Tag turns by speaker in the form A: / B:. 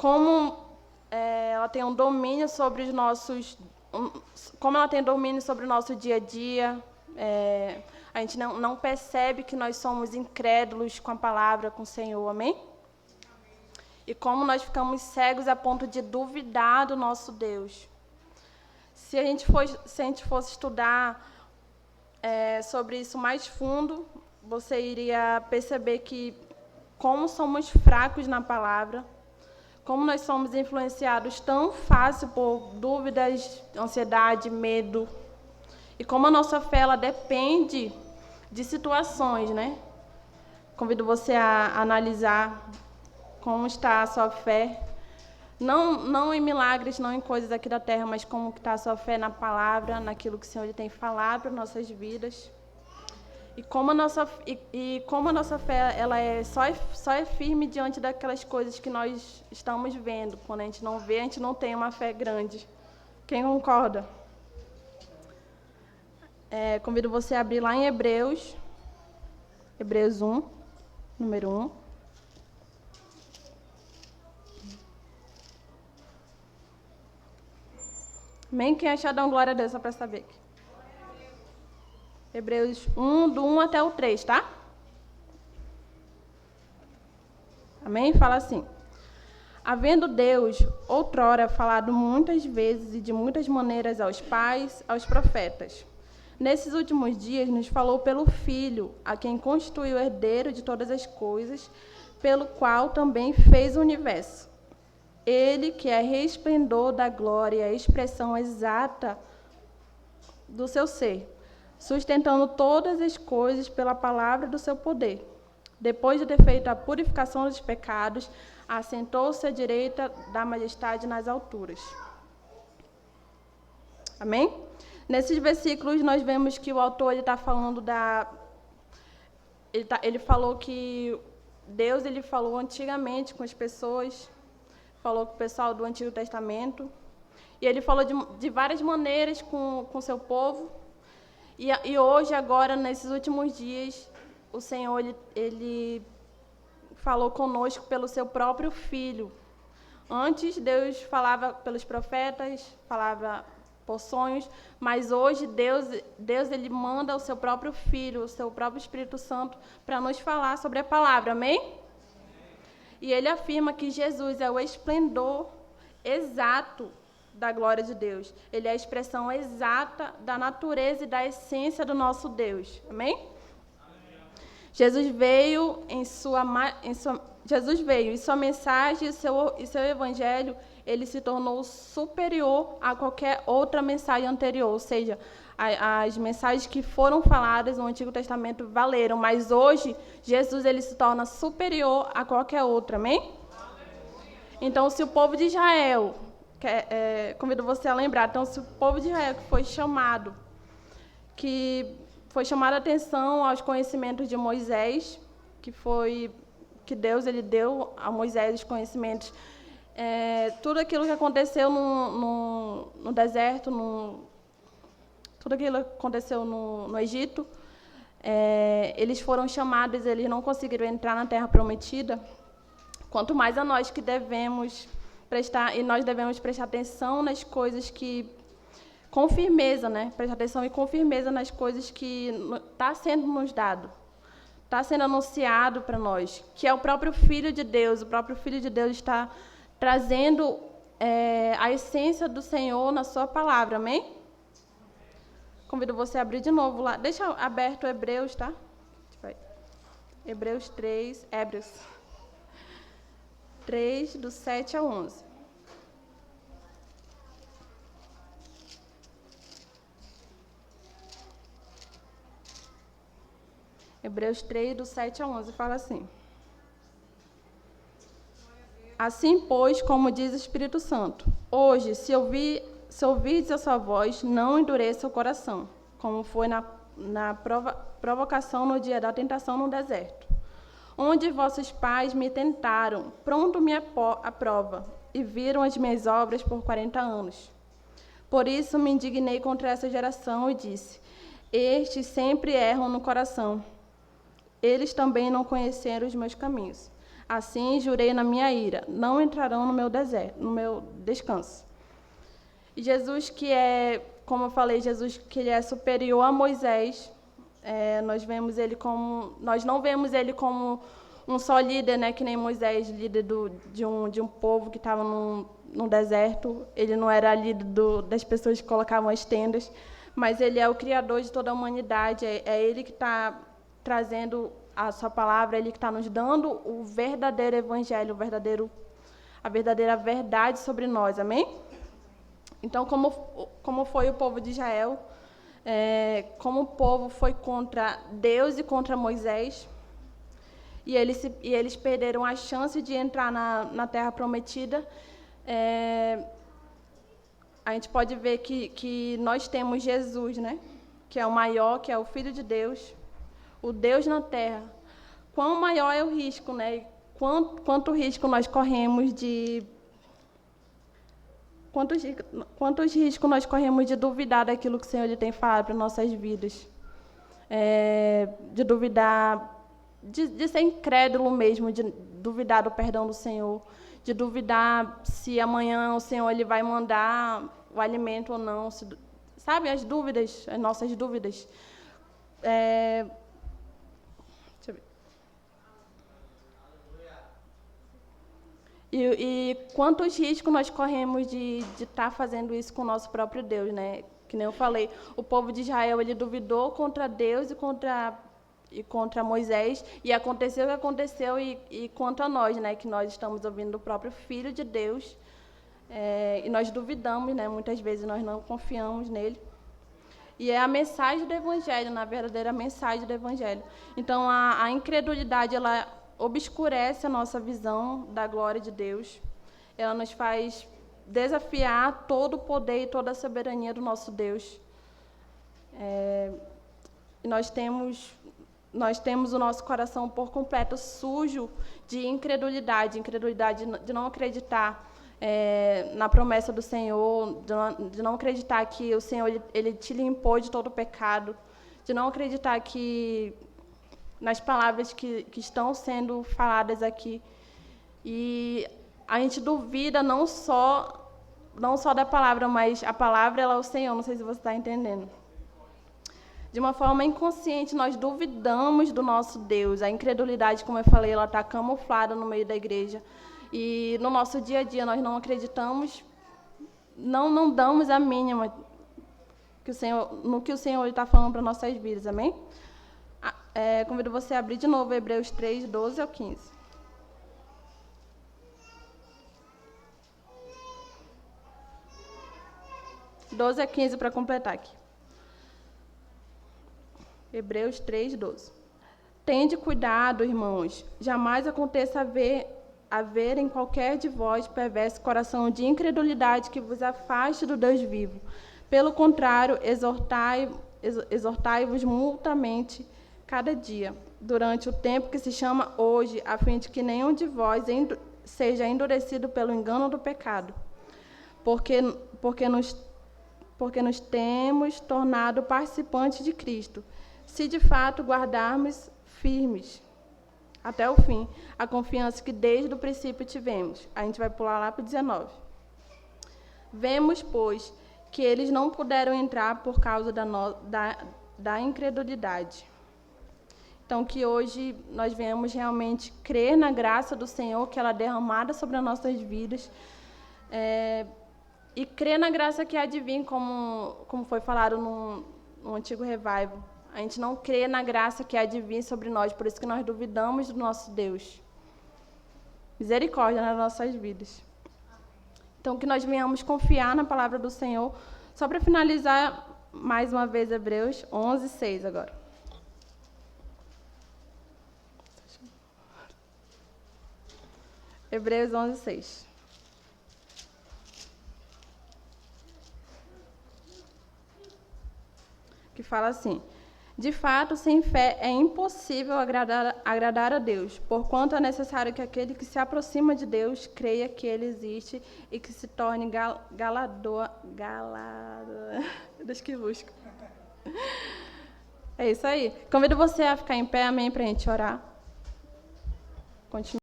A: como ela tem um domínio sobre os nossos... como ela tem domínio sobre o nosso dia a dia. A gente não percebe que nós somos incrédulos com a palavra, com o Senhor, amém? E como nós ficamos cegos a ponto de duvidar do nosso Deus. Se a gente fosse estudar sobre isso mais fundo, você iria perceber que como somos fracos na palavra, como nós somos influenciados tão fácil por dúvidas, ansiedade, medo, e como a nossa fé ela depende de situações, né? Convido você a analisar como está a sua fé, não em milagres, não em coisas aqui da terra, mas como está a sua fé na palavra, naquilo que o Senhor tem falado para nossas vidas. E como a nossa fé ela só é firme diante daquelas coisas que nós estamos vendo. Quando a gente não vê, a gente não tem uma fé grande. Quem concorda? Convido você a abrir lá em Hebreus 1, número 1. Amém? Quem achar, dá glória a Deus, só para saber aqui. Hebreus 1, do 1 até o 3, tá? Amém? Fala assim. Havendo Deus, outrora, falado muitas vezes e de muitas maneiras aos pais, aos profetas, nesses últimos dias nos falou pelo Filho, a quem constituiu herdeiro de todas as coisas, pelo qual também fez o universo. Ele, que é resplendor da glória e a expressão exata do seu ser, sustentando todas as coisas pela palavra do seu poder. Depois de ter feito a purificação dos pecados, assentou-se à direita da majestade nas alturas. Amém? Nesses versículos, nós vemos que o autor está falando ele falou que Deus ele falou antigamente com as pessoas, falou com o pessoal do Antigo Testamento, e ele falou de várias maneiras com o seu povo. E hoje, agora, nesses últimos dias, o Senhor ele falou conosco pelo seu próprio Filho. Antes, Deus falava pelos profetas, falava por sonhos, mas hoje Deus ele manda o seu próprio Filho, o seu próprio Espírito Santo, para nos falar sobre a palavra, amém? E ele afirma que Jesus é o esplendor exato da glória de Deus. Ele é a expressão exata da natureza e da essência do nosso Deus. Amém? Jesus veio e sua mensagem e seu evangelho, ele se tornou superior a qualquer outra mensagem anterior. Ou seja, as mensagens que foram faladas no Antigo Testamento valeram, mas hoje Jesus ele se torna superior a qualquer outra. Amém? Então, se o povo de Israel... convido você a lembrar, então, se o povo de Israel que foi chamado a atenção aos conhecimentos de Moisés, que Deus ele deu a Moisés os conhecimentos, tudo aquilo que aconteceu no deserto, tudo aquilo que aconteceu no Egito, eles foram chamados, eles não conseguiram entrar na Terra Prometida, quanto mais a nós que devemos nós devemos prestar atenção nas coisas que, com firmeza, né? Prestar atenção e com firmeza nas coisas que está sendo nos dado, está sendo anunciado para nós, que é o próprio Filho de Deus. O próprio Filho de Deus está trazendo a essência do Senhor na sua palavra, amém? Convido você a abrir de novo lá. Deixa aberto Hebreus, tá? Hebreus 3, 3, do 7 ao 11. Hebreus 3, do 7 ao 11, fala assim. Assim, pois, como diz o Espírito Santo, hoje, se ouvirdes a sua voz, não endureça o coração, como foi na provocação no dia da tentação no deserto, onde vossos pais me tentaram, pronto me aprova, e viram as minhas obras por 40 anos. Por isso me indignei contra essa geração e disse, estes sempre erram no coração. Eles também não conheceram os meus caminhos. Assim jurei na minha ira, não entrarão no meu deserto, no meu descanso. E Jesus, que é, como eu falei, Jesus que ele é superior a Moisés, nós não vemos ele como um só líder, né, que nem Moisés, líder de um povo que estava num deserto. Ele não era líder das pessoas que colocavam as tendas, mas ele é o criador de toda a humanidade. É ele que está trazendo a sua palavra, ele que está nos dando o verdadeiro evangelho, a verdadeira verdade sobre nós, amém? Então, como foi o povo de Israel, como o povo foi contra Deus e contra Moisés, e eles perderam a chance de entrar na Terra Prometida, a gente pode ver que nós temos Jesus, né? Que é o maior, que é o Filho de Deus, o Deus na Terra. Quão maior é o risco, né? Quanto risco nós corremos Quantos riscos nós corremos de duvidar daquilo que o Senhor ele tem falado para nossas vidas? De duvidar, de ser incrédulo mesmo, de duvidar do perdão do Senhor, de duvidar se amanhã o Senhor ele vai mandar o alimento ou não. Sabe, as nossas dúvidas. Deixa eu ver. E quantos riscos nós corremos de estar fazendo isso com o nosso próprio Deus, né? Que nem eu falei, o povo de Israel ele duvidou contra Deus e contra Moisés, e aconteceu o que aconteceu e contra nós, né? Que nós estamos ouvindo o próprio Filho de Deus, e nós duvidamos, né? Muitas vezes nós não confiamos nele. E é a mensagem do Evangelho, na verdadeira mensagem do Evangelho. Então, a incredulidade, ela obscurece a nossa visão da glória de Deus. Ela nos faz desafiar todo o poder e toda a soberania do nosso Deus. Nós temos o nosso coração por completo sujo de incredulidade de não acreditar na promessa do Senhor, de não acreditar que o Senhor ele te limpou de todo o pecado, de não acreditar que nas palavras que estão sendo faladas aqui. E a gente duvida não só da palavra, mas a palavra ela é o Senhor, não sei se você está entendendo. De uma forma inconsciente, nós duvidamos do nosso Deus. A incredulidade, como eu falei, ela está camuflada no meio da igreja. E no nosso dia a dia, nós não acreditamos, não damos a mínima no que o Senhor está falando para nossas vidas, amém? Convido você a abrir de novo Hebreus 3, 12 ao 15. (12 a 15 para completar aqui). Hebreus 3, 12. Tende cuidado, irmãos, jamais aconteça haver em qualquer de vós perverso coração de incredulidade que vos afaste do Deus vivo. Pelo contrário, exortai-vos mutuamente cada dia, durante o tempo que se chama hoje, a fim de que nenhum de vós seja endurecido pelo engano do pecado. Porque nos temos tornado participantes de Cristo, se de fato guardarmos firmes até o fim a confiança que desde o princípio tivemos. A gente vai pular lá para o 19. Vemos, pois, que eles não puderam entrar por causa da incredulidade. Então, que hoje nós venhamos realmente crer na graça do Senhor, que ela é derramada sobre as nossas vidas, e crer na graça que há de vir, como foi falado no antigo revival. A gente não crê na graça que há de vir sobre nós, por isso que nós duvidamos do nosso Deus. Misericórdia nas nossas vidas. Então, que nós venhamos confiar na palavra do Senhor. Só para finalizar, mais uma vez, Hebreus 11, 6 agora. Hebreus 11, 6. Que fala assim: de fato, sem fé é impossível agradar a Deus, porquanto é necessário que aquele que se aproxima de Deus creia que Ele existe e que se torne galador. Deus que busca. É isso aí. Convido você a ficar em pé, amém, para a gente orar. Continua.